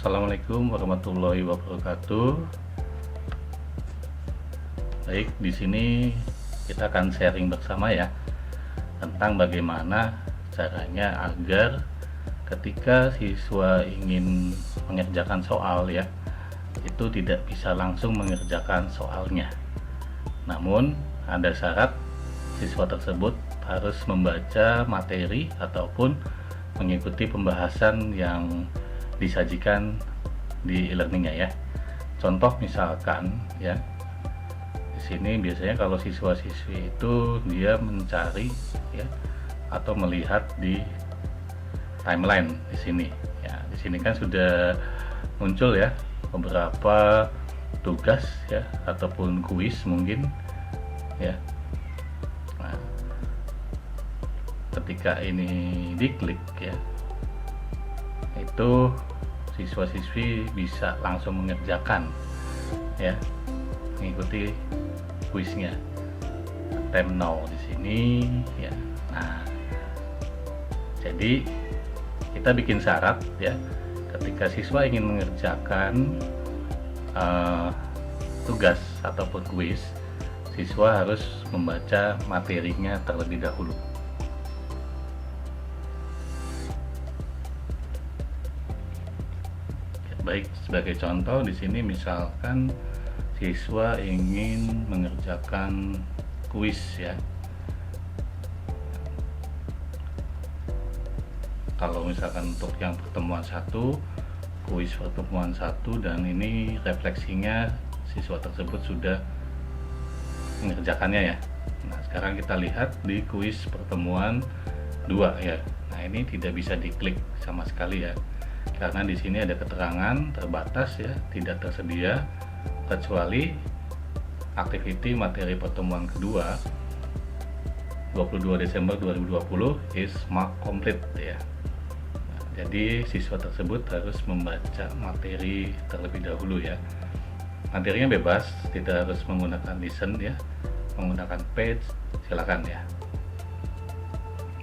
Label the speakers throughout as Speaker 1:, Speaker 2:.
Speaker 1: Assalamualaikum warahmatullahi wabarakatuh. Baik, di sini kita akan sharing bersama ya tentang bagaimana caranya agar ketika siswa ingin mengerjakan soal ya, itu tidak bisa langsung mengerjakan soalnya. Namun ada syarat, siswa tersebut harus membaca materi ataupun mengikuti pembahasan yang disajikan di e-learningnya ya. Contoh misalkan ya, di sini biasanya kalau siswa-siswi itu dia mencari ya atau melihat di timeline di sini ya. Di sini kan sudah muncul ya beberapa tugas ya ataupun kuis mungkin ya. Nah, ketika ini diklik ya, itu siswa-siswi bisa langsung mengerjakan ya, mengikuti kuisnya. Attempt now di sini ya. Nah, jadi kita bikin syarat ya, ketika siswa ingin mengerjakan tugas ataupun kuis, siswa harus membaca materinya terlebih dahulu. Baik, sebagai contoh di sini misalkan siswa ingin mengerjakan kuis ya. Kalau misalkan untuk yang pertemuan 1, kuis pertemuan 1, dan ini refleksinya siswa tersebut sudah mengerjakannya ya. Nah, sekarang kita lihat di kuis pertemuan 2 ya. Nah, ini tidak bisa diklik sama sekali ya, karena di sini ada keterangan terbatas ya, tidak tersedia kecuali activity materi pertemuan kedua 22 Desember 2020 is marked complete ya. Nah, jadi siswa tersebut harus membaca materi terlebih dahulu ya. Materinya bebas, tidak harus menggunakan listen ya, menggunakan page silakan ya.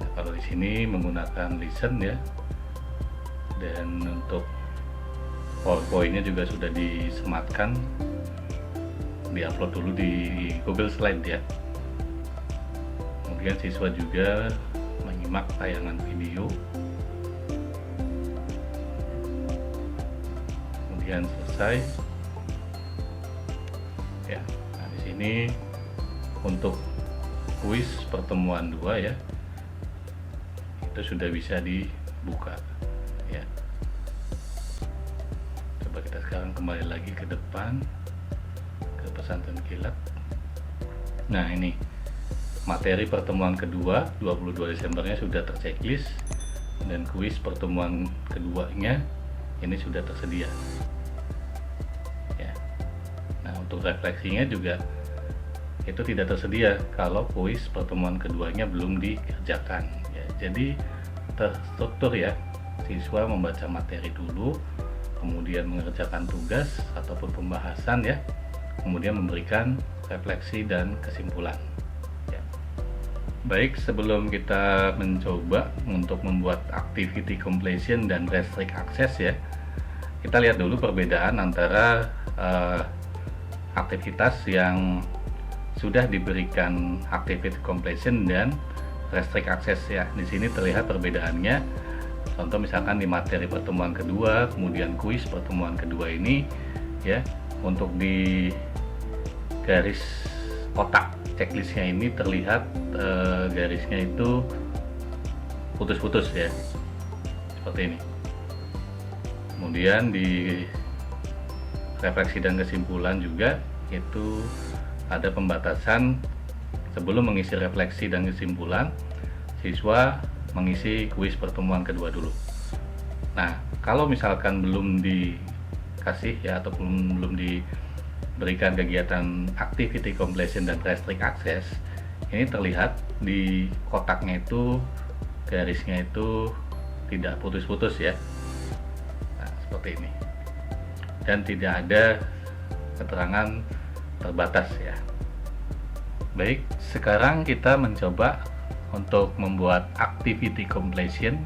Speaker 1: Nah, kalau di sini menggunakan listen ya, dan untuk PowerPoint-nya juga sudah disematkan, diupload dulu di Google Slide ya. Kemudian siswa juga menyimak tayangan video, kemudian selesai ya. Nah, di sini untuk kuis pertemuan 2 ya, itu sudah bisa dibuka ya. Coba kita sekarang kembali lagi ke depan ke pesantren kilat. Nah, ini materi pertemuan kedua 22 Desembernya sudah terchecklist, dan kuis pertemuan keduanya ini sudah tersedia ya. Nah, untuk refleksinya juga itu tidak tersedia kalau kuis pertemuan keduanya belum dikerjakan ya. Jadi terstruktur ya, siswa membaca materi dulu, kemudian mengerjakan tugas ataupun pembahasan ya, kemudian memberikan refleksi dan kesimpulan ya. Baik, sebelum kita mencoba untuk membuat activity completion dan restrict access ya, kita lihat dulu perbedaan antara aktivitas yang sudah diberikan activity completion dan restrict access ya. Di sini terlihat perbedaannya. Contoh misalkan di materi pertemuan kedua, kemudian kuis pertemuan kedua ini ya, untuk di garis kotak checklistnya ini terlihat garisnya itu putus-putus ya, seperti ini. Kemudian di refleksi dan kesimpulan juga itu ada pembatasan, sebelum mengisi refleksi dan kesimpulan, siswa mengisi kuis pertemuan kedua dulu. Nah, kalau misalkan belum dikasih ya, atau belum diberikan kegiatan activity completion dan restrict access, ini terlihat di kotaknya itu garisnya itu tidak putus-putus ya. Nah, seperti ini. Dan tidak ada keterangan terbatas ya. Baik, sekarang kita mencoba untuk membuat activity completion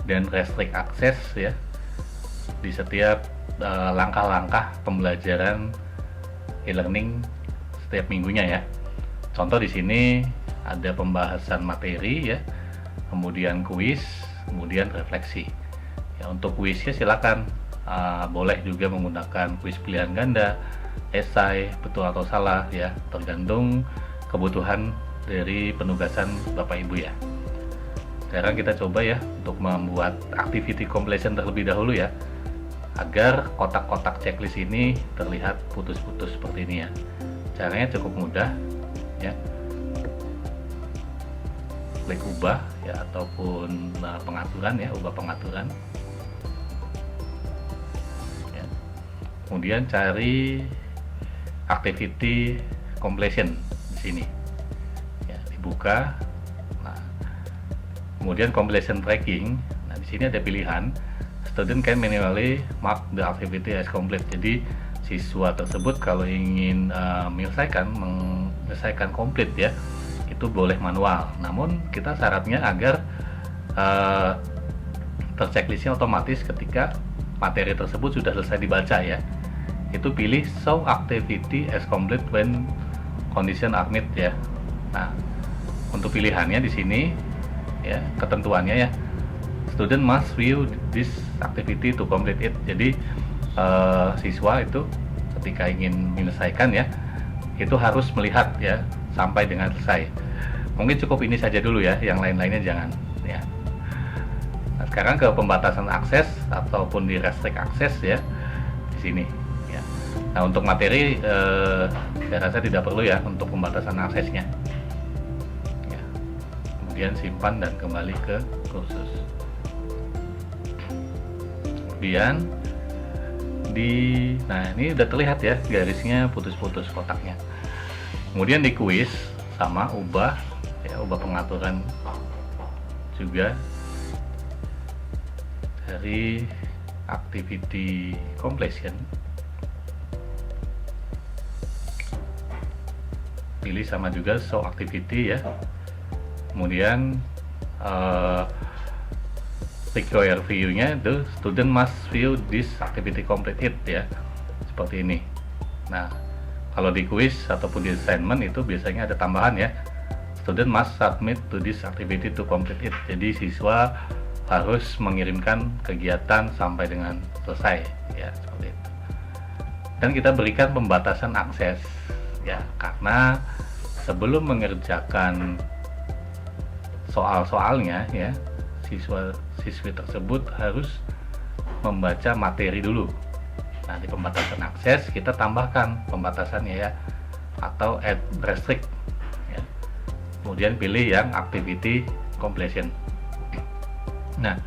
Speaker 1: dan restrict access ya di setiap langkah-langkah pembelajaran e-learning setiap minggunya ya. Contoh di sini ada pembahasan materi ya, kemudian kuis, kemudian refleksi. Ya, untuk kuisnya silakan boleh juga menggunakan kuis pilihan ganda, esai, betul atau salah ya, tergantung kebutuhan dari penugasan Bapak Ibu ya. Sekarang kita coba ya untuk membuat activity completion terlebih dahulu ya, agar kotak-kotak checklist ini terlihat putus-putus seperti ini ya. Caranya cukup mudah ya, klik ubah ya, ataupun pengaturan ya, ubah pengaturan ya. Kemudian cari activity completion di sini ya, dibuka. Nah, kemudian completion tracking. Nah, di sini ada pilihan student can manually mark the activity as complete. Jadi siswa tersebut kalau ingin menyelesaikan komplit ya, itu boleh manual. Namun kita syaratnya agar terchecklistnya otomatis ketika materi tersebut sudah selesai dibaca ya. Itu pilih show activity as complete when condition are met ya. Nah, untuk pilihannya di sini ya, ketentuannya ya, student must view this activity to complete it. Jadi siswa itu ketika ingin menyelesaikan ya, itu harus melihat ya sampai dengan selesai. Mungkin cukup ini saja dulu ya, yang lain-lainnya jangan ya. Nah, sekarang ke pembatasan akses ataupun di restrict akses ya, di sini ya. Nah, untuk materi saya rasa tidak perlu ya untuk pembatasan aksesnya ya. Kemudian simpan dan kembali ke kursus. Kemudian nah ini udah terlihat ya garisnya putus-putus kotaknya. Kemudian di kuis sama ubah ya, ubah pengaturan juga dari activity completion, pilih sama juga show activity ya. Kemudian require view-nya the student must view this activity completed ya, seperti ini. Nah, kalau di quiz ataupun di assignment itu biasanya ada tambahan ya, student must submit to this activity to complete it. Jadi siswa harus mengirimkan kegiatan sampai dengan selesai ya, seperti itu. Dan kita berikan pembatasan akses ya, karena sebelum mengerjakan soal-soalnya ya, siswi tersebut harus membaca materi dulu. Nah, di pembatasan akses kita tambahkan pembatasannya ya, atau add restrict ya. Kemudian pilih yang activity completion. Nah,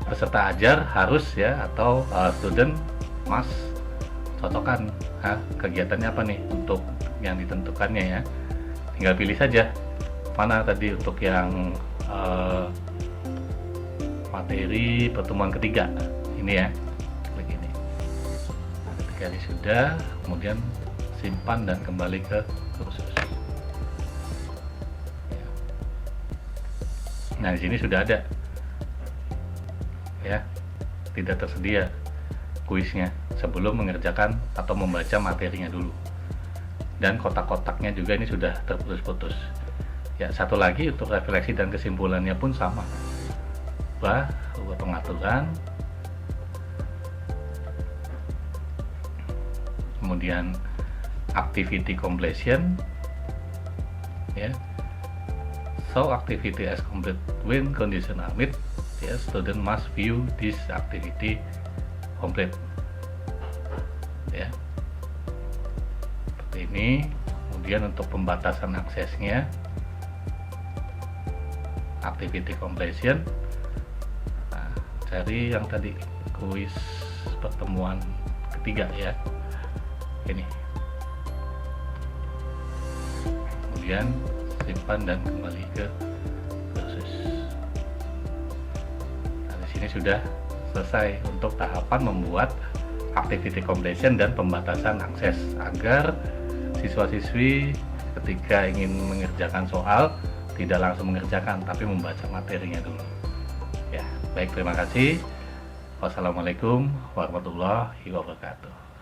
Speaker 1: peserta ajar harus ya, atau student must cocokkan kegiatannya apa nih untuk yang ditentukannya ya. Tinggal pilih saja mana tadi untuk yang materi pertemuan ketiga ini ya, klik ini. Nah, ketika ini sudah, kemudian simpan dan kembali ke kursus ya. Nah, di sini sudah ada ya, tidak tersedia kuisnya sebelum mengerjakan atau membaca materinya dulu, dan kotak-kotaknya juga ini sudah terputus-putus ya. Satu lagi untuk refleksi dan kesimpulannya pun sama, ubah pengaturan, kemudian activity completion ya, so activity as complete when condition are met ya, student must view this activity complete ya, seperti ini. Kemudian untuk pembatasan aksesnya, activity completion, cari yang tadi kuis pertemuan ketiga ya, ini. Kemudian simpan dan kembali ke kursus. Nah, di sini sudah selesai untuk tahapan membuat activity completion dan pembatasan akses, agar siswa-siswi ketika ingin mengerjakan soal tidak langsung mengerjakan tapi membaca materinya dulu. Ya, baik, terima kasih. Wassalamualaikum warahmatullahi wabarakatuh.